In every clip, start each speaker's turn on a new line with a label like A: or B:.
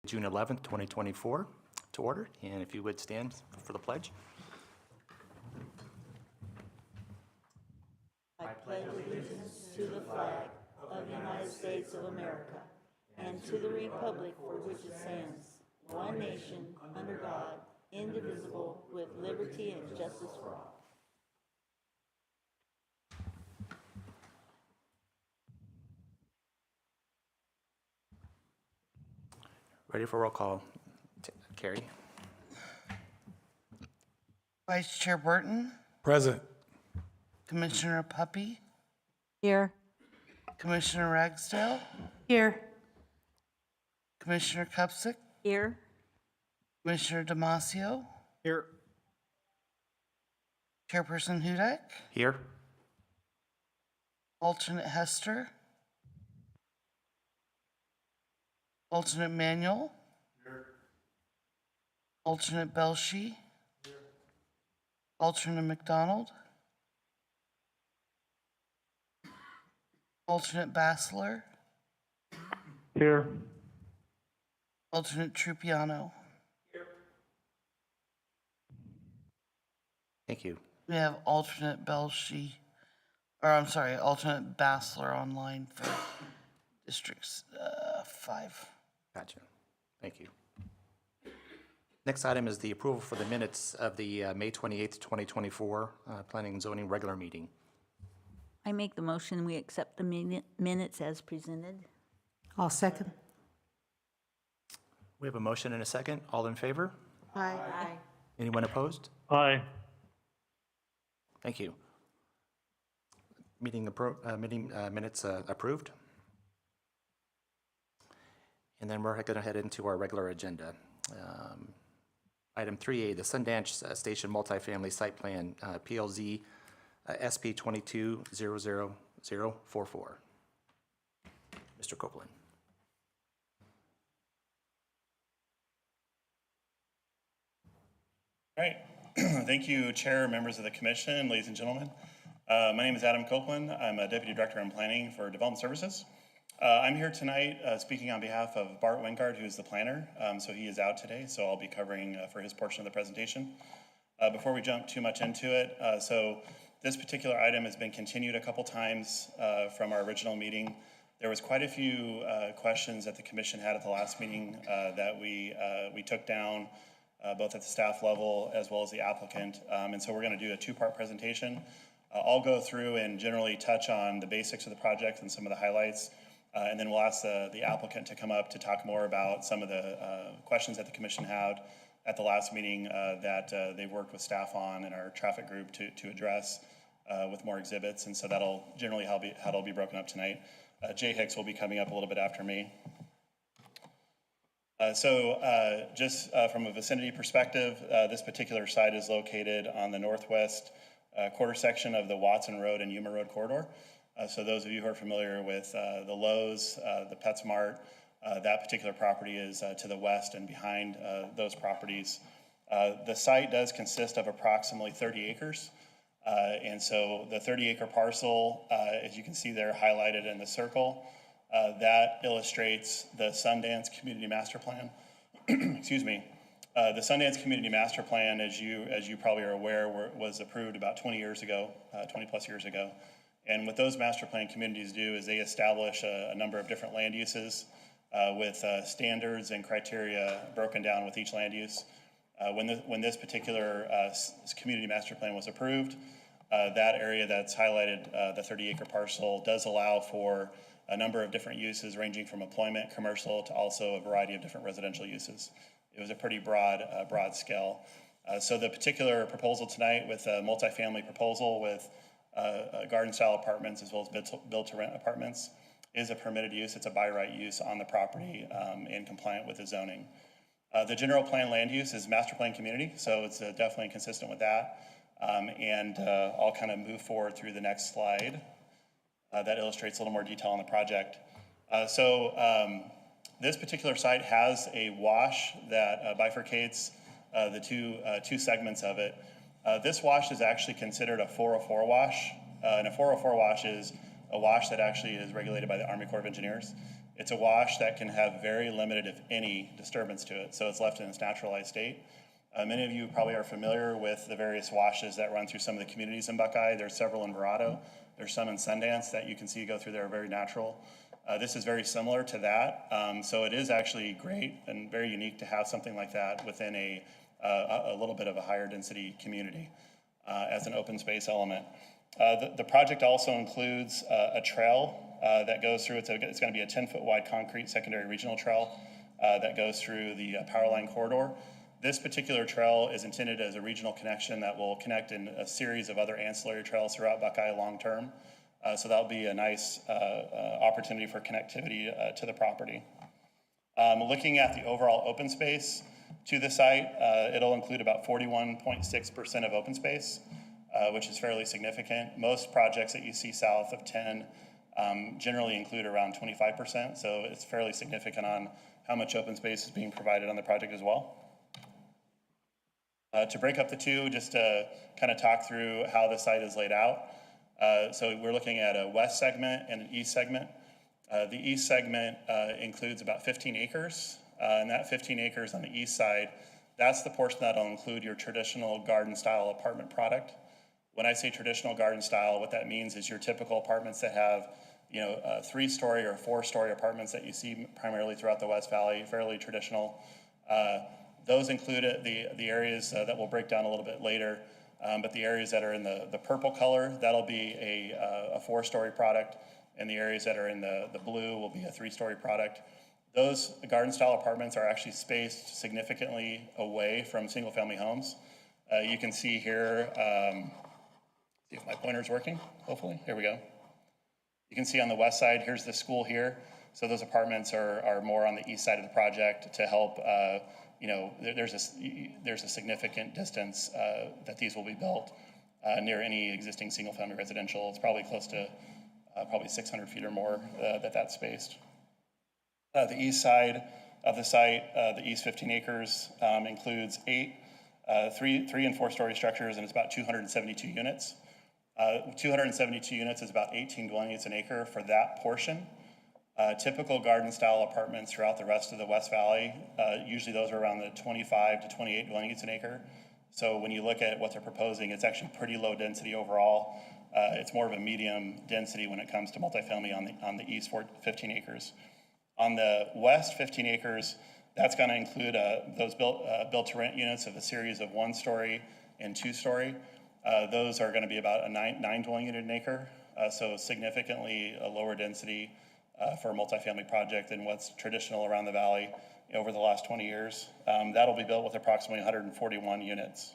A: June 11th, 2024 to order. And if you would stand for the pledge.
B: I pledge allegiance to the flag of the United States of America and to the republic for which it stands, one nation, under God, indivisible, with liberty and justice for all.
A: Ready for roll call. Carrie?
C: Vice Chair Burton,
D: Present.
C: Commissioner Puppy,
B: Here.
C: Commissioner Ragsdale,
B: Here.
C: Commissioner Kupsick,
B: Here.
C: Commissioner Damasio,
D: Here.
C: Chairperson Hudak,
A: Here.
C: Alternate Hester, Alternate Manuel, Alternate Belshi, Alternate McDonald, Alternate Bassler,
D: Here.
C: Alternate Trupiano.
A: Thank you.
C: We have alternate Belshi, alternate Bassler online for districts 5.
A: Gotcha. Thank you. Next item is the approval for the minutes of the May 28th, 2024 Planning and Zoning regular meeting.
B: I make the motion we accept the minutes as presented.
E: I'll second.
A: We have a motion and a second. All in favor?
E: Aye.
A: Anyone opposed?
D: Aye.
A: Thank you. Meeting minutes approved. And then we're going to head into our regular agenda. Item 3A, the Sundance Station Multifamily Site Plan, PLZ SP 2200044. Mr. Copeland.
F: All right. Thank you, Chair, members of the Commission, ladies and gentlemen. My name is Adam Copeland. I'm a Deputy Director in Planning for Development Services. I'm here tonight speaking on behalf of Bart Wingard, who is the planner. So he is out today, so I'll be covering for his portion of the presentation. Before we jump too much into it, so this particular item has been continued a couple times from our original meeting. There was quite a few questions that the Commission had at the last meeting that we took down, both at the staff level as well as the applicant. And so we're going to do a two-part presentation. I'll go through and generally touch on the basics of the project and some of the highlights. And then we'll ask the applicant to come up to talk more about some of the questions that the Commission had at the last meeting that they've worked with staff on and our traffic group to address with more exhibits. And so that'll generally how it'll be broken up tonight. Jay Hicks will be coming up a little bit after me. Just from a vicinity perspective, this particular site is located on the northwest quarter section of the Watson Road and Yuma Road corridor. So those of you who are familiar with the Lowe's, the PetSmart, that particular property is to the west and behind those properties. The site does consist of approximately 30 acres. And so the 30-acre parcel, as you can see there highlighted in the circle, that illustrates the Sundance Community Master Plan. Excuse me. The Sundance Community Master Plan, as you probably are aware, was approved about 20 plus years ago. And what those master plan communities do is they establish a number of different land uses with standards and criteria broken down with each land use. When this particular community master plan was approved, that area that's highlighted, the 30-acre parcel, does allow for a number of different uses ranging from employment, commercial, to also a variety of different residential uses. It was a pretty broad scale. So the particular proposal tonight with a multifamily proposal with garden-style apartments as well as build-to-rent apartments is a permitted use. It's a by-right use on the property and compliant with the zoning. The general plan land use is master plan community, so it's definitely consistent with that. I'll kind of move forward through the next slide that illustrates a little more detail on the project. This particular site has a wash that bifurcates the two segments of it. This wash is actually considered a 404 wash, and a 404 wash is a wash that actually is regulated by the Army Corps of Engineers. It's a wash that can have very limited, if any, disturbance to it, so it's left in its naturalized state. Many of you probably are familiar with the various washes that run through some of the communities in Buckeye. There's several in Verrado. There's some in Sundance that you can see go through there, are very natural. This is very similar to that, so it is actually great and very unique to have something like that within a little bit of a higher density community as an open space element. The project also includes a trail that goes through, it's going to be a 10-foot wide concrete secondary regional trail that goes through the power line corridor. This particular trail is intended as a regional connection that will connect in a series of other ancillary trails throughout Buckeye long term. So that'll be a nice opportunity for connectivity to the property. Looking at the overall open space to the site, it'll include about 41.6% of open space, which is fairly significant. Most projects that you see south of 10 generally include around 25%, so it's fairly significant on how much open space is being provided on the project as well. To break up the two, just to kind of talk through how the site is laid out. So we're looking at a west segment and an east segment. The east segment includes about 15 acres, and that 15 acres on the east side, that's the portion that'll include your traditional garden style apartment product. When I say traditional garden style, what that means is your typical apartments that have, 3-story or 4-story apartments that you see primarily throughout the West Valley, fairly traditional. Those include the areas that we'll break down a little bit later, but the areas that are in the purple color, that'll be a 4-story product, and the areas that are in the blue will be a 3-story product. Those garden style apartments are actually spaced significantly away from single family homes. You can see here, see if my pointer's working, hopefully, here we go. You can see on the west side, here's the school here. So those apartments are more on the east side of the project to help, there's a significant distance that these will be built near any existing single family residential. It's probably close to probably 600 feet or more that's spaced. The east side of the site, the east 15 acres, includes 3 and 4-story structures, and it's about 272 units. 272 units is about 18 dwelling units an acre for that portion. Typical garden style apartments throughout the rest of the West Valley, usually those are around the 25 to 28 dwelling units an acre. So when you look at what they're proposing, it's actually pretty low density overall. It's more of a medium density when it comes to multifamily on the east 15 acres. On the west 15 acres, that's going to include those built to rent units of a series of 1-story and 2-story. Those are going to be about a 9 dwelling unit an acre, so significantly a lower density for a multifamily project than what's traditional around the valley over the last 20 years. That'll be built with approximately 141 units.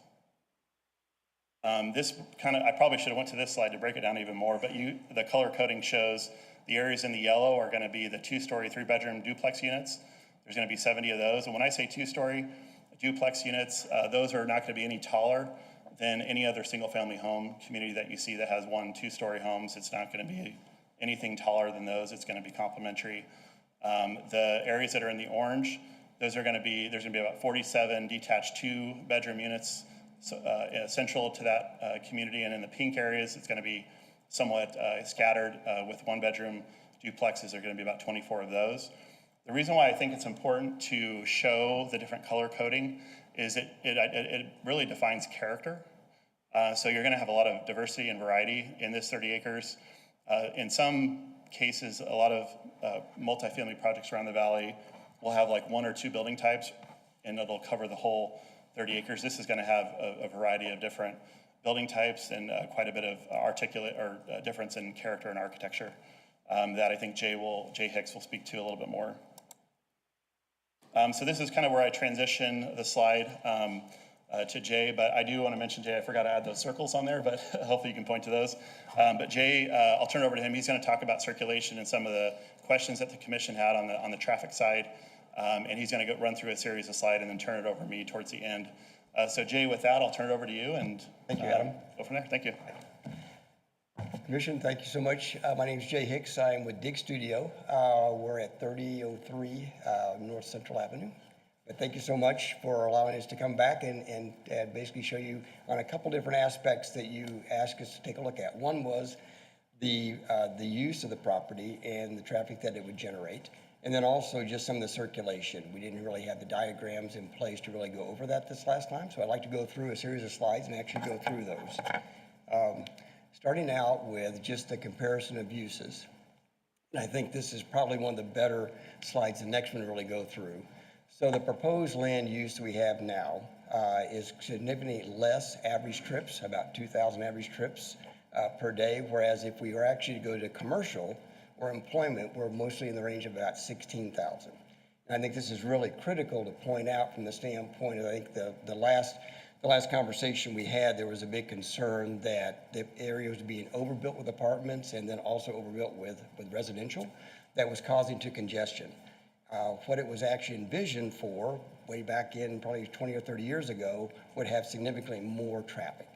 F: I probably should have went to this slide to break it down even more, but the color coding shows the areas in the yellow are going to be the 2-story, 3-bedroom duplex units. There's going to be 70 of those. And when I say 2-story duplex units, those are not going to be any taller than any other single-family home community that you see that has 1 2-story homes. It's not going to be anything taller than those. It's going to be complementary. The areas that are in the orange, there's going to be about 47 detached 2-bedroom units central to that community. And in the pink areas, it's going to be somewhat scattered with 1-bedroom duplexes. There are going to be about 24 of those. The reason why I think it's important to show the different color coding is it really defines character. So you're going to have a lot of diversity and variety in this 30 acres. In some cases, a lot of multifamily projects around the valley will have like 1 or 2 building types, and it'll cover the whole 30 acres. This is going to have a variety of different building types and quite a bit of difference in character and architecture that I think Jay Hicks will speak to a little bit more. So this is kind of where I transition the slide to Jay, but I do want to mention, Jay, I forgot to add those circles on there, but hopefully you can point to those. But Jay, I'll turn it over to him. He's going to talk about circulation and some of the questions that the commission had on the traffic side, and he's going to run through a series of slides and then turn it over to me towards the end. So Jay, with that, I'll turn it over to you, and
E: thank you, Adam.
F: Go from there. Thank you.
E: Commission, thank you so much. My name is Jay Hicks. I'm with Dig Studio. We're at 3003 North Central Avenue. But thank you so much for allowing us to come back and basically show you on a couple different aspects that you asked us to take a look at. One was the use of the property and the traffic that it would generate. And then also just some of the circulation. We didn't really have the diagrams in place to really go over that this last time, so I'd like to go through a series of slides and actually go through those. Starting out with just the comparison of uses. And I think this is probably one of the better slides, the next one to really go through. So the proposed land use we have now is significantly less average trips, about 2,000 average trips per day, whereas if we were actually to go to commercial or employment, we're mostly in the range of about 16,000. And I think this is really critical to point out from the standpoint of, I think the last conversation we had, there was a big concern that the area was being overbuilt with apartments and then also overbuilt with residential that was causing to congestion. What it was actually envisioned for, way back in probably 20 or 30 years ago, would have significantly more traffic.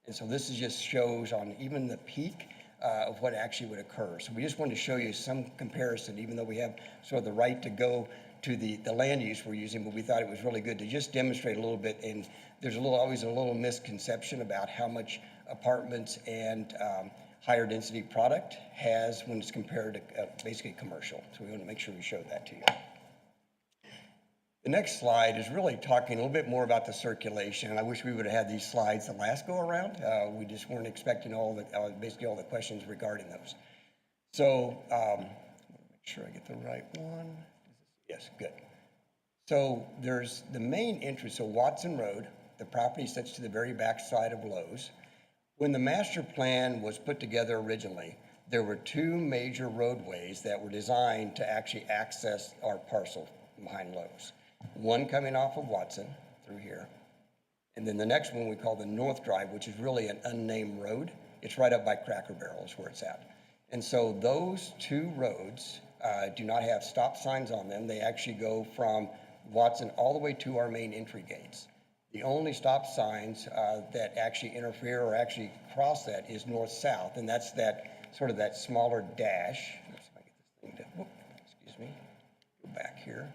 E: And so this just shows on even the peak of what actually would occur. So we just wanted to show you some comparison, even though we have sort of the right to go to the land use we're using, but we thought it was really good to just demonstrate a little bit. And there's always a little misconception about how much apartments and higher density product has when it's compared to basically commercial. So we want to make sure we show that to you. The next slide is really talking a little bit more about the circulation. And I wish we would have had these slides the last go around. We just weren't expecting basically all the questions regarding those. So make sure I get the right one. Yes, good. So there's the main entrance, so Watson Road, the property sits to the very back side of Lowe's. When the master plan was put together originally, there were two major roadways that were designed to actually access our parcel behind Lowe's. One coming off of Watson through here, and then the next one we call the North Drive, which is really an unnamed road. It's right up by Cracker Barrel is where it's at. And so those two roads do not have stop signs on them. They actually go from Watson all the way to our main entry gates. The only stop signs that actually interfere or actually cross that is north-south, and that's that sort of that smaller dash. Let's see if I get this thing to, excuse me, go back here.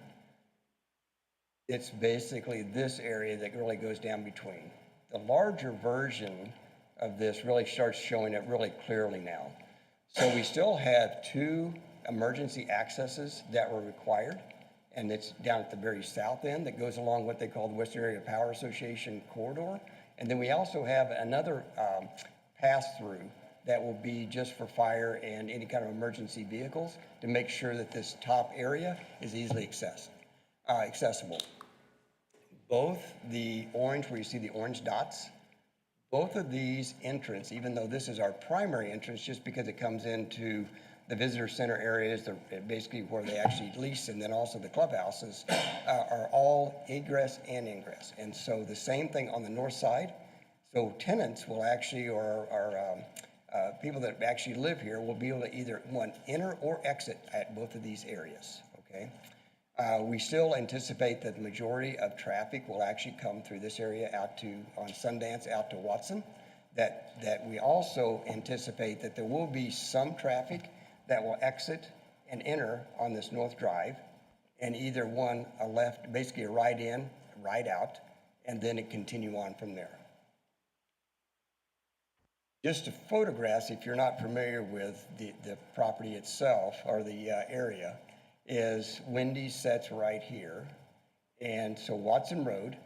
E: It's basically this area that really goes down between. The larger version of this really starts showing it really clearly now. So we still have two emergency accesses that were required, and it's down at the very south end that goes along what they call the Western Area Power Association corridor. And then we also have another pass-through that will be just for fire and any kind of emergency vehicles to make sure that this top area is easily accessible. Both the orange, where you see the orange dots, both of these entrances, even though this is our primary entrance, just because it comes into the visitor center areas, basically where they actually lease, and then also the clubhouses, are all egress and ingress. And so the same thing on the north side. So tenants will actually, or people that actually live here will be able to either, one, enter or exit at both of these areas, okay? We still anticipate that the majority of traffic will actually come through this area out to, on Sundance, out to Watson. That we also anticipate that there will be some traffic that will exit and enter on this North Drive, and either one, a left, basically a right in, a right out, and then it continue on from there. Just to photographs, if you're not familiar with the property itself or the area, is Wendy's sets right here. And so Watson Road,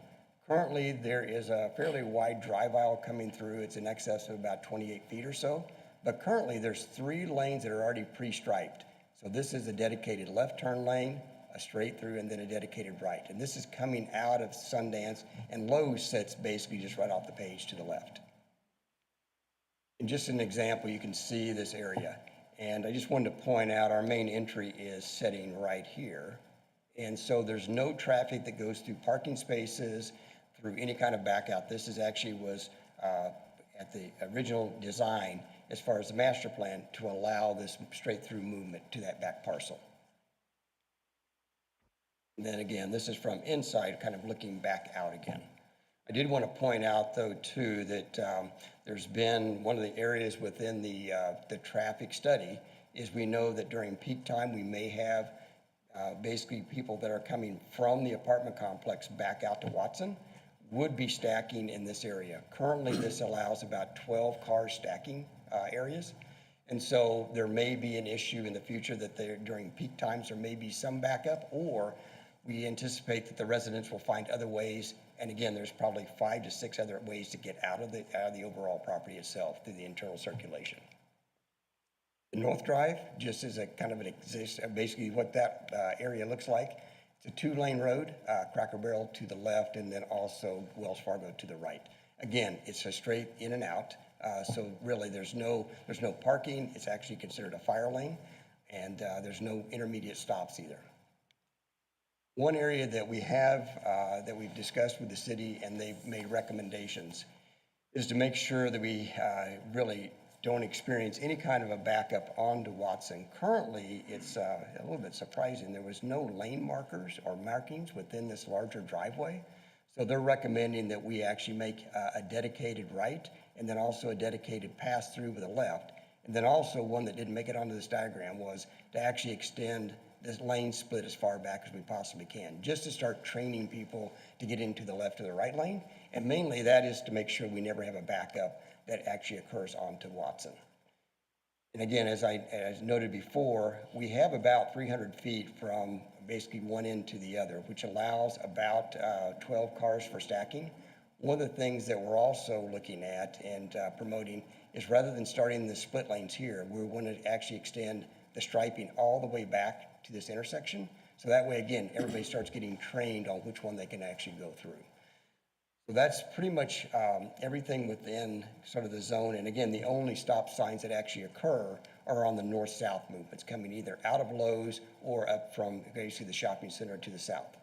E: currently there is a fairly wide drive aisle coming through. It's in excess of about 28 feet or so. But currently there's 3 lanes that are already pre-striped. So this is a dedicated left turn lane, a straight through, and then a dedicated right. And this is coming out of Sundance, and Lowe's sits basically just right off the page to the left. And just an example, you can see this area. And I just wanted to point out our main entry is setting right here. And so there's no traffic that goes through parking spaces, through any kind of back out. This is actually was at the original design as far as the master plan to allow this straight through movement to that back parcel. And then again, this is from inside, kind of looking back out again. I did want to point out, though, too, that there's been one of the areas within the traffic study is we know that during peak time we may have basically people that are coming from the apartment complex back out to Watson would be stacking in this area. Currently, this allows about 12 car stacking areas. And so there may be an issue in the future that during peak times, there may be some backup, or we anticipate that the residents will find other ways. And again, there's probably 5 to 6 other ways to get out of the overall property itself through the internal circulation. The North Drive, just as a kind of basically what that area looks like. It's a 2-lane road, Cracker Barrel to the left, and then also Wells Fargo to the right. Again, it's a straight in and out. So really, there's no parking. It's actually considered a fire lane, and there's no intermediate stops either. One area that we have, that we've discussed with the city, and they've made recommendations, is to make sure that we really don't experience any kind of a backup onto Watson. Currently, it's a little bit surprising. There was no lane markers or markings within this larger driveway. So they're recommending that we actually make a dedicated right, and then also a dedicated pass through with a left. And then also one that didn't make it onto this diagram was to actually extend this lane split as far back as we possibly can, just to start training people to get into the left or the right lane. And mainly that is to make sure we never have a backup that actually occurs onto Watson. And again, as noted before, we have about 300 feet from basically one end to the other, which allows about 12 cars for stacking. One of the things that we're also looking at and promoting is, rather than starting the split lanes here, we want to actually extend the striping all the way back to this intersection. So that way, again, everybody starts getting trained on which one they can actually go through. So that's pretty much everything within sort of the zone. And again, the only stop signs that actually occur are on the north-south movements, coming either out of Lowe's or up from basically the shopping center to the south.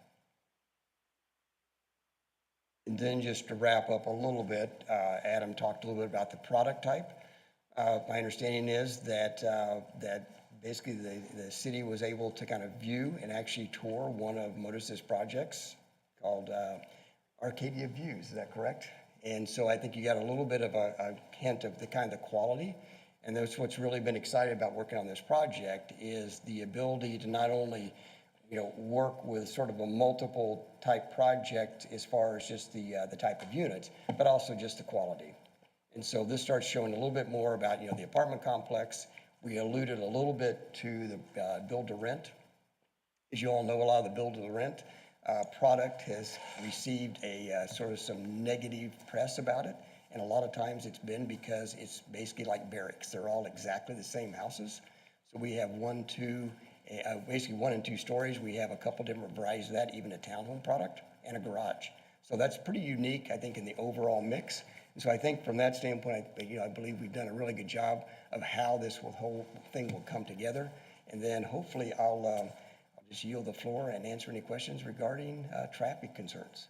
E: And then just to wrap up a little bit, Adam talked a little bit about the product type. My understanding is that basically the city was able to kind of view and actually tour one of Modus's projects called Arcadia Views, is that correct? And so I think you got a little bit of a hint of the kind of quality. And that's what's really been exciting about working on this project, is the ability to not only, work with sort of a multiple type project as far as just the type of units, but also just the quality. And so this starts showing a little bit more about, the apartment complex. We alluded a little bit to the build to rent. As you all know, a lot of the build to rent product has received a sort of some negative press about it. And a lot of times it's been because it's basically like barracks. They're all exactly the same houses. So we have basically 1 and 2 stories. We have a couple different varieties of that, even a townhome product and a garage. So that's pretty unique, I think, in the overall mix. And so I think from that standpoint, I believe we've done a really good job of how this whole thing will come together. And then hopefully I'll just yield the floor and answer any questions regarding traffic concerns.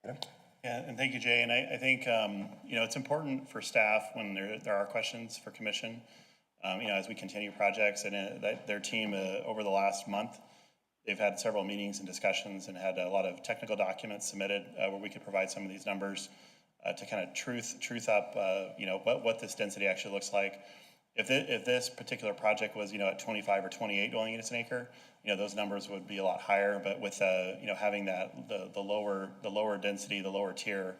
E: Adam?
F: Yeah, and thank you, Jay. And I think, it's important for staff when there are questions for commission, as we continue projects, and their team over the last month, they've had several meetings and discussions and had a lot of technical documents submitted where we could provide some of these numbers to kind of truth up, what this density actually looks like. If this particular project was, at 25 or 28 dwelling units an acre, those numbers would be a lot higher. But with, having that, the lower density, the lower tier,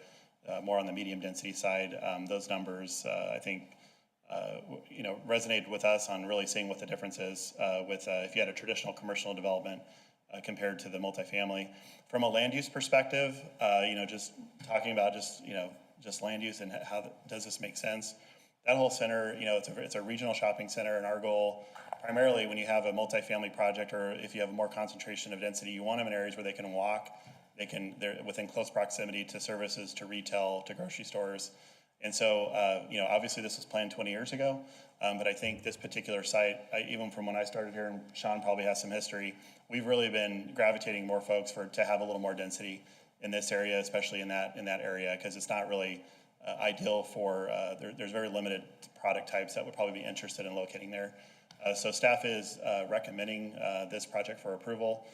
F: more on the medium density side, those numbers, I think, resonated with us on really seeing what the difference is with if you had a traditional commercial development compared to the multifamily. From a land use perspective, just talking about just land use and how does this make sense? That whole center, it's a regional shopping center, and our goal, primarily when you have a multifamily project or if you have more concentration of density, you want them in areas where they can walk, they're within close proximity to services, to retail, to grocery stores. And so, obviously this was planned 20 years ago, but I think this particular site, even from when I started here, and Sean probably has some history, we've really been gravitating more folks to have a little more density in this area, especially in that area, because it's not really ideal for, there's very limited product types that would probably be interested in locating there. So staff is recommending this project for approval.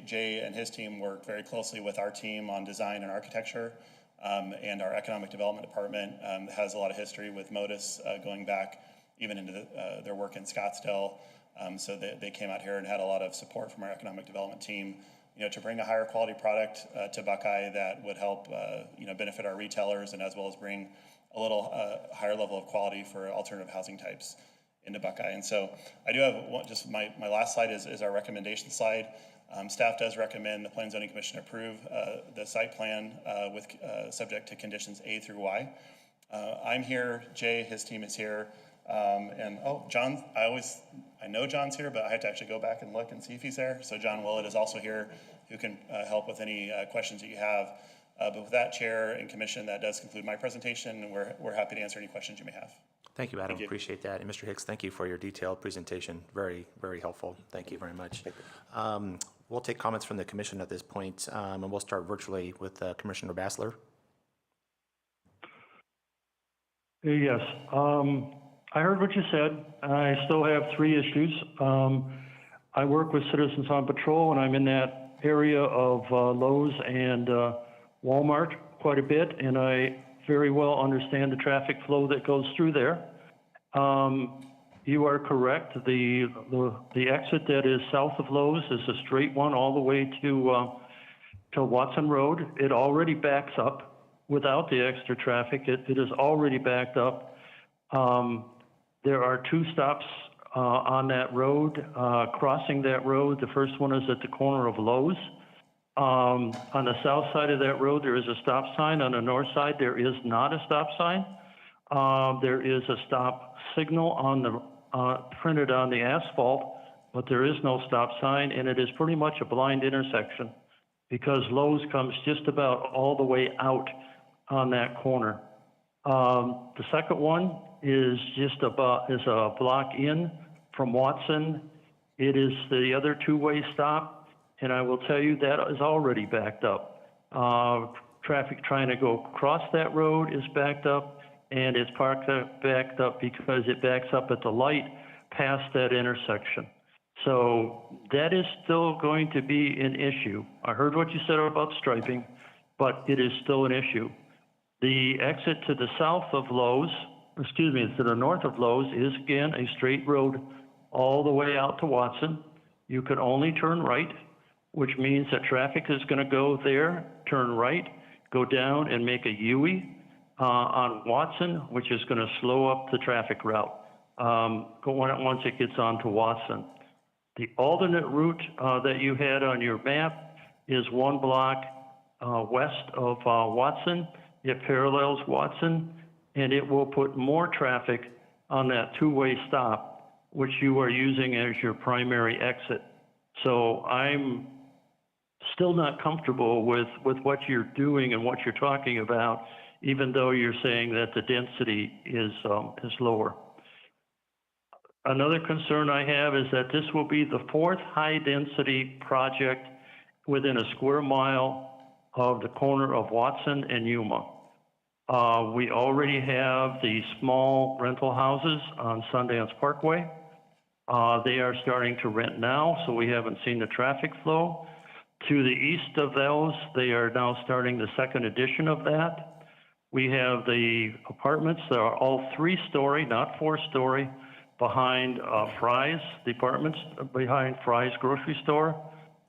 F: Jay and his team work very closely with our team on design and architecture, and our economic development department has a lot of history with Modus going back even into their work in Scottsdale. So they came out here and had a lot of support from our economic development team, to bring a higher quality product to Buckeye that would help, benefit our retailers, and as well as bring a little higher level of quality for alternative housing types into Buckeye. And so I do have one, just my last slide is our recommendation slide. Staff does recommend the Planning and Zoning Commission approve the site plan with subject to conditions A through Y. I'm here, Jay, his team is here, and John, I know John's here, but I have to actually go back and look and see if he's there. So John Willett is also here, who can help with any questions that you have. But with that, Chair and Commission, that does conclude my presentation, and we're happy to answer any questions you may have.
A: Thank you, Adam.
F: Thank you.
A: Appreciate that. And Mr. Hicks, thank you for your detailed presentation. Very, very helpful. Thank you very much. We'll take comments from the commission at this point, and we'll start virtually with Commissioner Bassler.
D: Yes. I heard what you said. I still have 3 issues. I work with Citizens on Patrol, and I'm in that area of Lowe's and Walmart quite a bit, and I very well understand the traffic flow that goes through there. You are correct. The exit that is south of Lowe's is a straight one all the way to Watson Road. It already backs up without the extra traffic. It is already backed up. There are 2 stops on that road, crossing that road. The first one is at the corner of Lowe's. On the south side of that road, there is a stop sign. On the north side, there is not a stop sign. There is a stop signal on the printed on the asphalt, but there is no stop sign, and it is pretty much a blind intersection because Lowe's comes just about all the way out on that corner. The second one is just a block in from Watson. It is the other 2-way stop, and I will tell you that is already backed up. Traffic trying to go across that road is backed up, and it's backed up because it backs up at the light past that intersection. So that is still going to be an issue. I heard what you said about striping, but it is still an issue. The exit to the south of Lowe's, to the north of Lowe's is again a straight road all the way out to Watson. You can only turn right, which means that traffic is going to go there, turn right, go down and make a U-turn on Watson, which is going to slow up the traffic route once it gets onto Watson. The alternate route that you had on your map is 1 block west of Watson. It parallels Watson, and it will put more traffic on that 2-way stop, which you are using as your primary exit. So I'm still not comfortable with what you're doing and what you're talking about, even though you're saying that the density is lower. Another concern I have is that this will be the 4th high-density project within a square mile of the corner of Watson and Yuma. We already have the small rental houses on Sundance Parkway. They are starting to rent now, so we haven't seen the traffic flow. To the east of those, they are now starting the 2nd edition of that. We have the apartments that are all 3-story, not 4-story, behind Fry's, the apartments behind Fry's grocery store.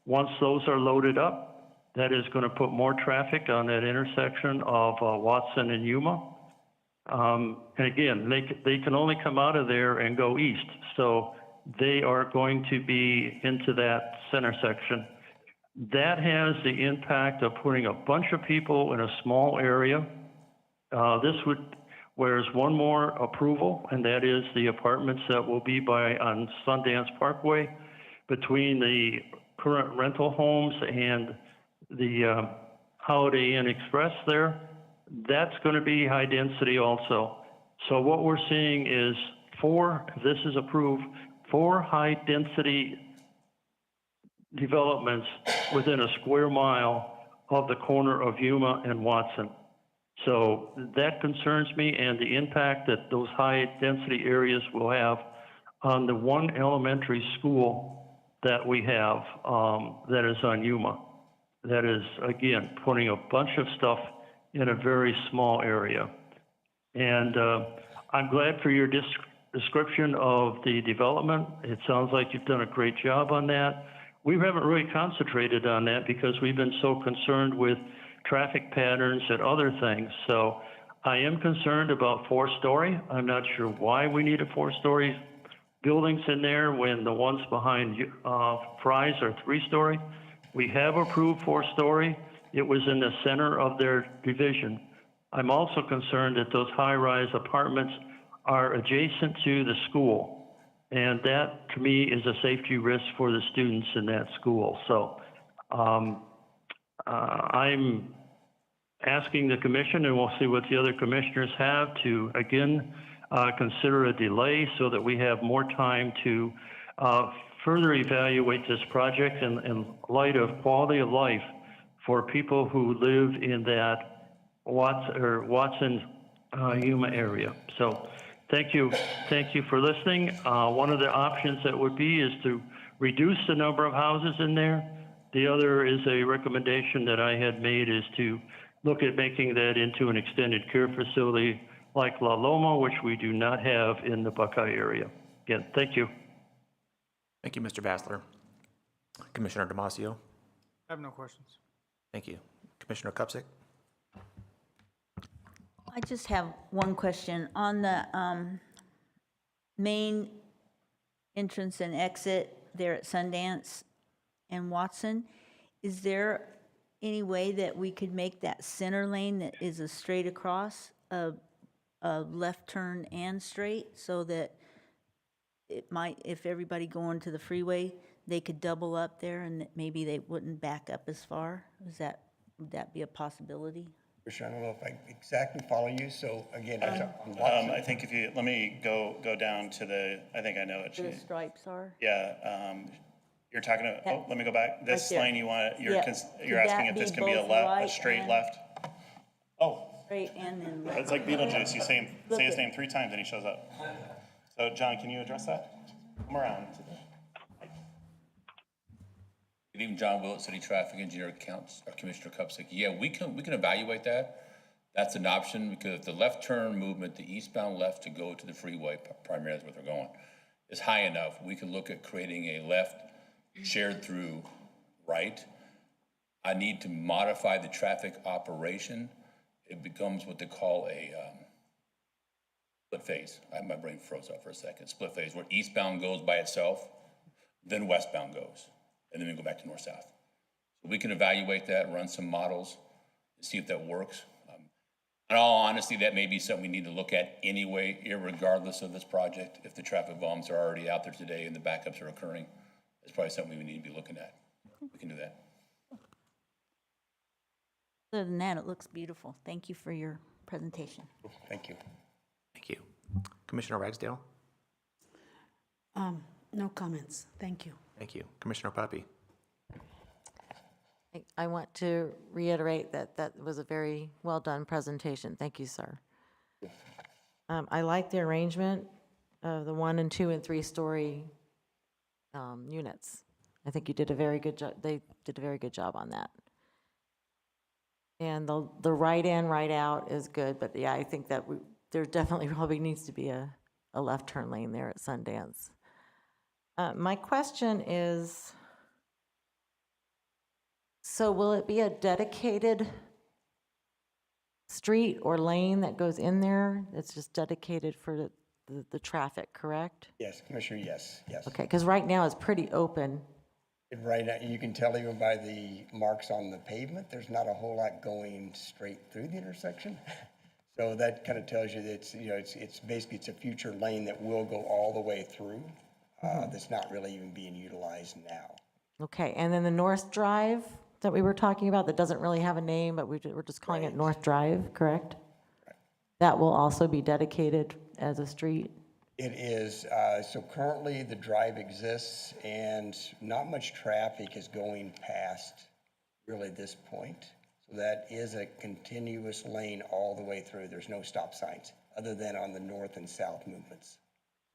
D: Once those are loaded up, that is going to put more traffic on that intersection of Watson and Yuma. And again, they can only come out of there and go east. So they are going to be into that center section. That has the impact of putting a bunch of people in a small area. Whereas one more approval, and that is the apartments that will be on Sundance Parkway between the current rental homes and the Holiday Inn Express there. That's going to be high density also. So what we're seeing is if this is approved, 4 high density developments within a square mile of the corner of Yuma and Watson. So that concerns me, and the impact that those high-density areas will have on the one elementary school that we have that is on Yuma. That is, again, putting a bunch of stuff in a very small area. And I'm glad for your description of the development. It sounds like you've done a great job on that. We haven't really concentrated on that because we've been so concerned with traffic patterns and other things. So I am concerned about 4-story. I'm not sure why we need a 4-story buildings in there when the ones behind Fry's are 3-story. We have approved 4-story. It was in the center of their division. I'm also concerned that those high-rise apartments are adjacent to the school. And that, to me, is a safety risk for the students in that school. So I'm asking the commission, and we'll see what the other commissioners have, to again consider a delay so that we have more time to further evaluate this project in light of quality of life for people who live in that Watson Yuma area. So thank you for listening. One of the options that would be is to reduce the number of houses in there. The other is a recommendation that I had made is to look at making that into an extended care facility like La Loma, which we do not have in the Buckeye area. Again, thank you.
A: Thank you, Mr. Bassler. Commissioner Damasio?
G: I have no questions.
A: Thank you. Commissioner Kupsik?
B: I just have one question. On the main entrance and exit there at Sundance and Watson, is there any way that we could make that center lane that is a straight across, a left turn and straight, so that it might, if everybody going to the freeway, they could double up there and maybe they wouldn't back up as far? Would that be a possibility?
E: Commissioner, I don't know if I exactly follow you, so again, that's on Watson.
F: I think if you, let me go down to the, I think I know it.
B: Where the stripes are?
F: Yeah, you're talking about, oh, let me go back. This
B: Right there.
F: lane you want,
B: Yeah.
F: you're
B: Could
F: asking
B: that
F: if this
B: be
F: can be a
B: both
F: left, a
B: right
F: straight
B: and-
F: left? Oh,
B: Straight and then left.
F: it's like Beetlejuice. You say his
B: at-
F: name 3 times and he shows up. So John, can you address that? Come around.
H: Good evening, John Willett, City Traffic Engineer, Commissioner Kupsik. Yeah, we can evaluate that. That's an option because the left turn movement, the eastbound left to go to the freeway, primarily is where they're going, is high enough. We can look at creating a left shared through right. I need to modify the traffic operation. It becomes what they call a split phase. My brain froze up for a second. Split phase, where eastbound goes by itself, then westbound goes, and then we go back to north-south. So we can evaluate that, run some models, and see if that works. In all honesty, that may be something we need to look at anyway, irregardless of this project. If the traffic volumes are already out there today and the backups are occurring, it's probably something we need to be looking at. We can do that.
B: Other than that, it looks beautiful. Thank you for your presentation.
E: Thank you.
A: Thank you. Commissioner Ragsdale?
I: No comments. Thank you.
A: Thank you. Commissioner Poppy?
J: I want to reiterate that that was a very well-done presentation. Thank you, sir. I like the arrangement of the 1-, 2-, and 3-story units. I think you did a very good job. They did a very good job on that. And the right in, right out is good, but yeah, I think that there definitely probably needs to be a left turn lane there at Sundance. My question is, so will it be a dedicated street or lane that goes in there that's just dedicated for the traffic, correct?
E: Yes, Commissioner, yes.
J: Okay, because right now it's pretty open.
E: And right now, you can tell even by the marks on the pavement, there's not a whole lot going straight through the intersection. So that kind of tells you that it's basically, it's a future lane that will go all the way through. That's not really even being utilized now.
J: Okay, and then the North Drive that we were talking about that doesn't really have a name, but we're just calling it North Drive, correct? Right. That will also be dedicated as a street?
E: It is. So currently the drive exists and not much traffic is going past really this point. So that is a continuous lane all the way through. There's no stop signs other than on the north and south movements.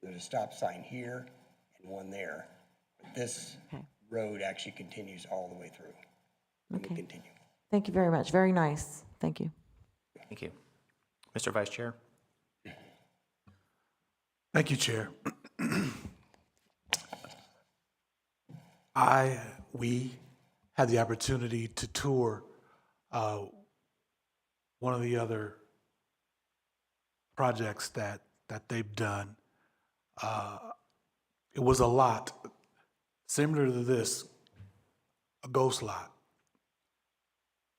E: There's a stop sign here and one there. But this road actually continues all the way through. And will continue.
J: Thank you very much. Very nice. Thank you.
A: Thank you. Mr. Vice Chair?
K: Thank you, Chair. We had the opportunity to tour one of the other projects that they've done. It was a lot, similar to this, a ghost lot,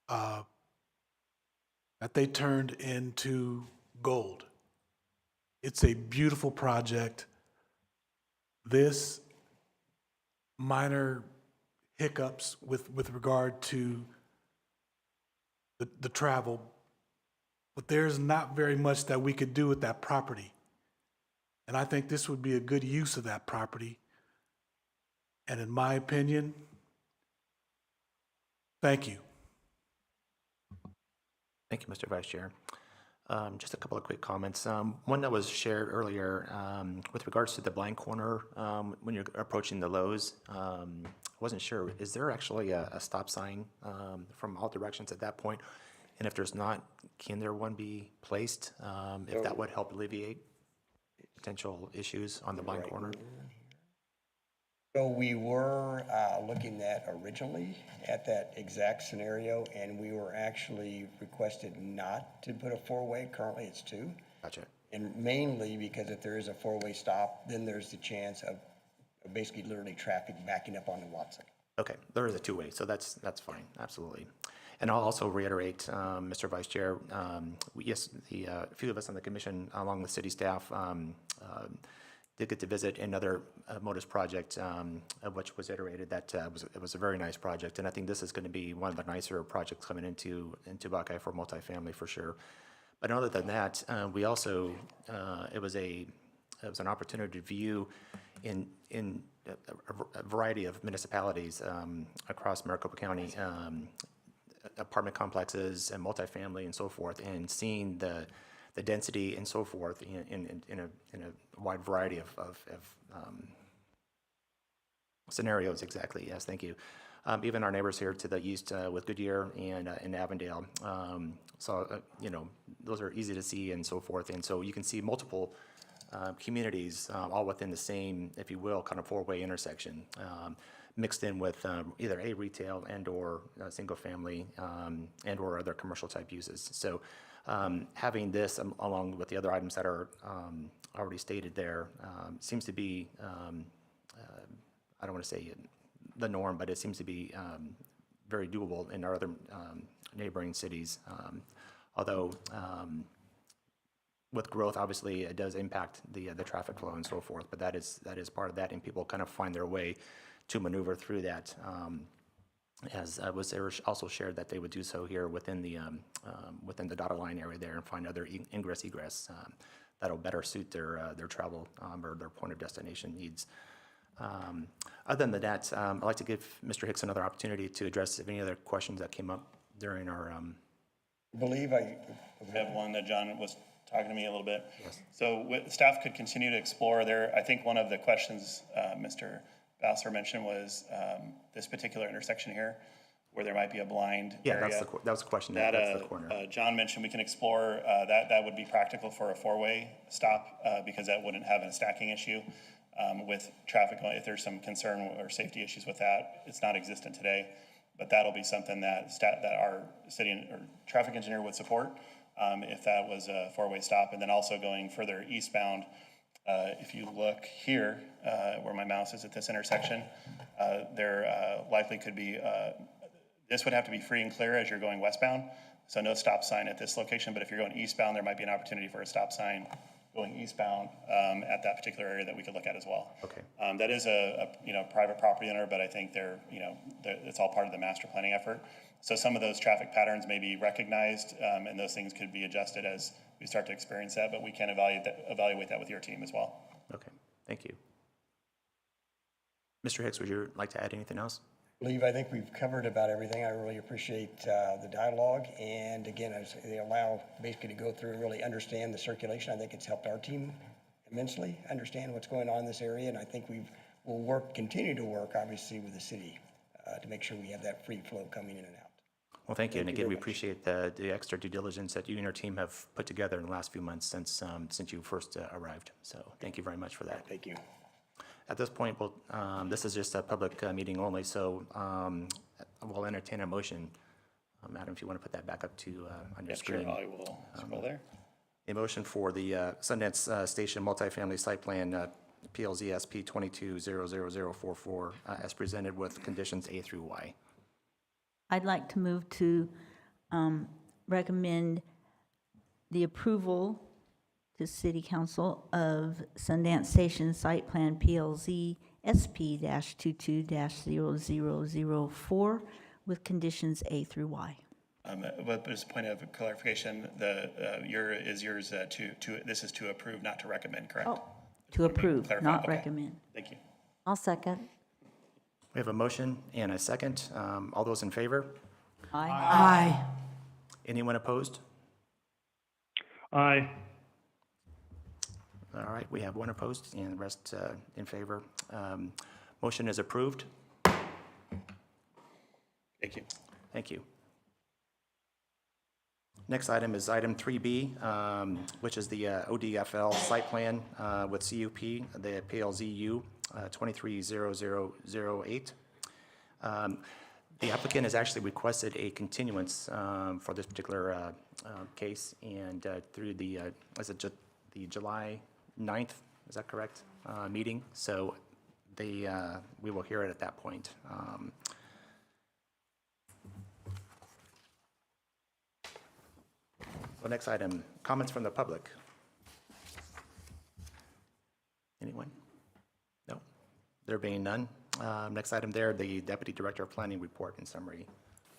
K: that they turned into gold. It's a beautiful project. This minor hiccups with regard to the travel, but there's not very much that we could do with that property. And I think this would be a good use of that property. And in my opinion, thank you.
A: Thank you, Mr. Vice Chair. Just a couple of quick comments. One that was shared earlier with regards to the blind corner when you're approaching the Lowe's. I wasn't sure, is there actually a stop sign from all directions at that point? And if there's not, can there one be placed if that would help alleviate potential issues on the blind corner?
E: So we were looking at originally at that exact scenario, and we were actually requested not to put a four-way. Currently, it's two.
A: Gotcha.
E: And mainly because if there is a four-way stop, then there's the chance of basically literally traffic backing up onto Watson.
A: Okay, there is a two-way, so that's fine, absolutely. And I'll also reiterate, Mr. Vice Chair, yes, a few of us on the commission, along with city staff, did get to visit another Modus project, which was iterated. That it was a very nice project, and I think this is going to be one of the nicer projects coming into Buckeye for multifamily for sure. But other than that, we also it was an opportunity to view in a variety of municipalities across Maricopa County, apartment complexes and multifamily and so forth, and seeing the density and so forth in a wide variety of scenarios. Exactly. Yes. Thank you. Even our neighbors here to the east with Goodyear and in Avondale. So those are easy to see and so forth. And so you can see multiple communities all within the same, if you will, kind of four-way intersection, mixed in with either a retail and or single family and or other commercial type uses. So having this along with the other items that are already stated there seems to be, I don't want to say the norm, but it seems to be very doable in our other neighboring cities. Although with growth, obviously, it does impact the traffic flow and so forth, but that is part of that, and people kind of find their way to maneuver through that. As was also shared that they would do so here within the dotted line area there and find other ingress egress that'll better suit their travel or their point of destination needs. Other than that, I'd like to give Mr. Hicks another opportunity to address any other questions that came up during our.
E: I believe I
F: have one that John was talking to me a little bit.
A: Yes.
F: So staff could continue to explore there. I think one of the questions Mr. Bassler mentioned was this particular intersection here, where there might be a blind area.
A: That was the question.
F: That's
A: the corner.
F: John mentioned we can explore that would be practical for a four-way stop because that wouldn't have a stacking issue with traffic. If there's some concern or safety issues with that, it's not existent today, but that'll be something that our city or traffic engineer would support if that was a four-way stop. And then also going further eastbound, if you look here where my mouse is at this intersection, there likely could be, this would have to be free and clear as you're going westbound. So no stop sign at this location, but if you're going eastbound, there might be an opportunity for a stop sign going eastbound at that particular area that we could look at as well.
A: Okay.
F: That is a private property owner, but I think it's all part of the master planning effort. So some of those traffic patterns may be recognized, and those things could be adjusted as we start to experience that, but we can evaluate that with your team as well.
A: Okay, thank you. Mr. Hicks, would you like to add anything else?
E: I think we've covered about everything. I really appreciate the dialogue. And again, as they allow basically to go through and really understand the circulation, I think it's helped our team immensely understand what's going on in this area. And I think we'll continue to work, obviously, with the city to make sure we have that free flow coming in and out.
A: Well, thank you. And again, we appreciate the extra due diligence that you and your team have put together in the last few months since you first arrived. So thank you very much for that.
E: Thank you.
A: At this point, this is just a public meeting only, so we'll entertain a motion. Madam, if you want to put that back up to on your screen.
F: Sure, I will scroll there.
A: A motion for the Sundance Station multifamily site plan, PLZ SP 22-00044, as presented with conditions A through Y.
B: I'd like to move to recommend the approval to City Council of Sundance Station Site Plan PLZ SP-22-0004 with conditions A through Y.
F: But just a point of clarification, yours this is to approve, not to recommend, correct?
B: Oh, to approve,
F: Clarify.
B: not
F: Okay.
B: recommend.
F: Thank you.
J: I'll second.
A: We have a motion and a second. All those in favor?
B: Aye.
I: Aye.
A: Anyone opposed?
D: Aye.
A: All right, we have one opposed and the rest in favor. Motion is approved.
F: Thank you.
A: Thank you. Next item is item 3B, which is the ODFL site plan with CUP, the PLZU 230008. The applicant has actually requested a continuance for this particular case, and through the, the July 9th, is that correct, meeting? So we will hear it at that point. So next item, comments from the public. Anyone? No? There being none. Next item there, the Deputy Director of Planning report in summary.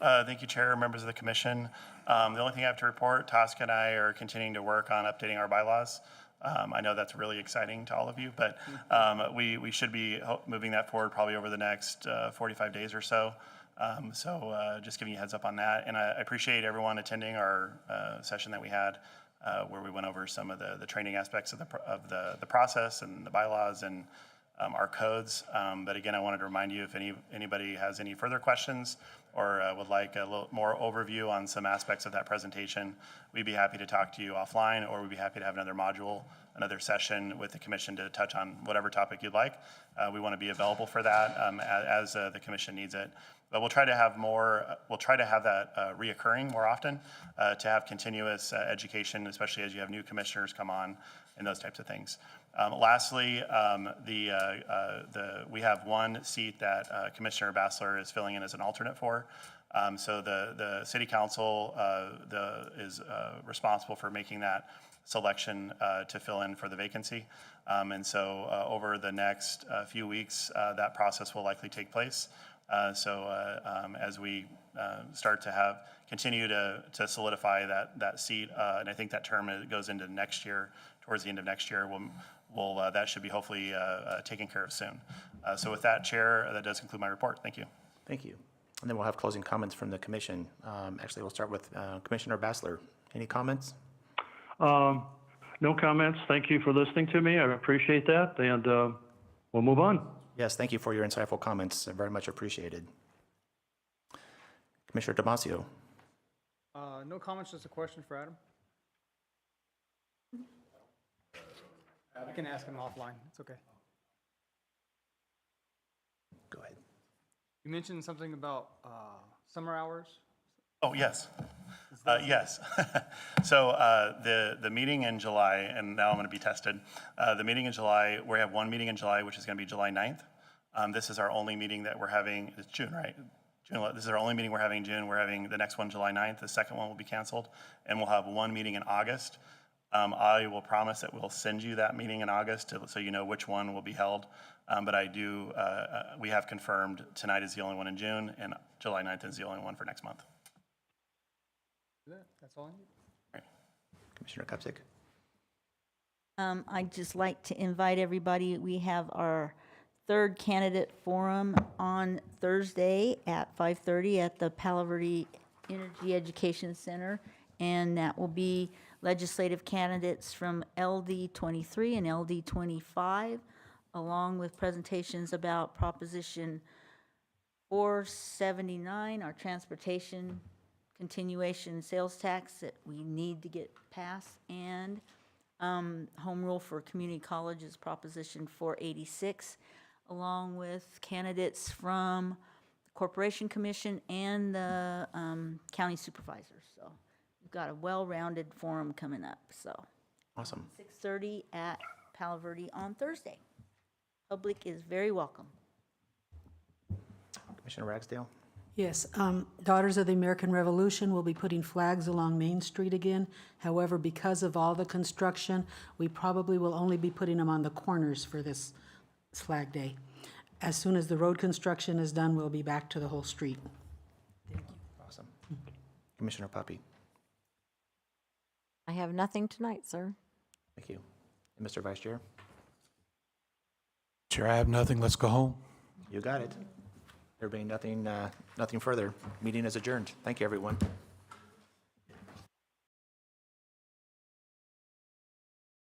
F: Thank you, Chair, members of the commission. The only thing I have to report, Tosca and I are continuing to work on updating our bylaws. I know that's really exciting to all of you, but we should be moving that forward probably over the next 45 days or so. Just giving you a heads up on that. And I appreciate everyone attending our session that we had where we went over some of the training aspects of the process and the bylaws and our codes. But again, I wanted to remind you if anybody has any further questions or would like a little more overview on some aspects of that presentation, we'd be happy to talk to you offline, or we'd be happy to have another module, another session with the commission to touch on whatever topic you'd like. We want to be available for that as the commission needs it. But we'll try to have that reoccurring more often to have continuous education, especially as you have new commissioners come on and those types of things. Lastly, we have one seat that Commissioner Bassler is filling in as an alternate for. So the City Council is responsible for making that selection to fill in for the vacancy. And so over the next few weeks, that process will likely take place. As we start to continue to solidify that seat, and I think that term goes into next year, towards the end of next year, that should be hopefully taken care of soon. So with that, Chair, that does conclude my report. Thank you.
A: Thank you. And then we'll have closing comments from the commission. Actually, we'll start with Commissioner Bassler. Any comments?
D: No comments. Thank you for listening to me. I appreciate that, and we'll move on.
A: Yes, thank you for your insightful comments. Very much appreciated. Commissioner Damasio.
G: No comments, just a question for Adam. I can ask him offline. It's okay.
A: Go ahead.
G: You mentioned something about summer hours.
F: Oh, yes. Yes. So the meeting in July, and now I'm going to be tested. The meeting in July, we have one meeting in July, which is going to be July 9th. This is our only meeting that we're having. It's June, right? June. This is our only meeting we're having in June. We're having the next one July 9th. The second one will be canceled. And we'll have one meeting in August. I will promise that we'll send you that meeting in August so you know which one will be held. But we have confirmed tonight is the only one in June, and July 9th is the only one for next month.
G: That's all I need.
A: Right. Commissioner Kupsik.
B: I'd just like to invite everybody. We have our third candidate forum on Thursday at 5:30 at the Palo Verde Energy Education Center, and that will be legislative candidates from LD 23 and LD 25, along with presentations about Proposition 479, our transportation continuation sales tax that we need to get passed, and home rule for community colleges, Proposition 486, along with candidates from the Corporation Commission and the county supervisors. So we've got a well-rounded forum coming up. So
A: Awesome.
B: 6:30 at Palo Verde on Thursday. Public is very welcome.
A: Commissioner Ragsdale?
I: Yes, Daughters of the American Revolution will be putting flags along Main Street again. However, because of all the construction, we probably will only be putting them on the corners for this Flag Day. As soon as the road construction is done, we'll be back to the whole street.
A: Awesome. Commissioner Puppy?
J: I have nothing tonight, sir.
A: Thank you. And Mr. Vice Chair?
K: Chair, I have nothing. Let's go home.
A: You got it. There being nothing further, meeting is adjourned. Thank you, everyone.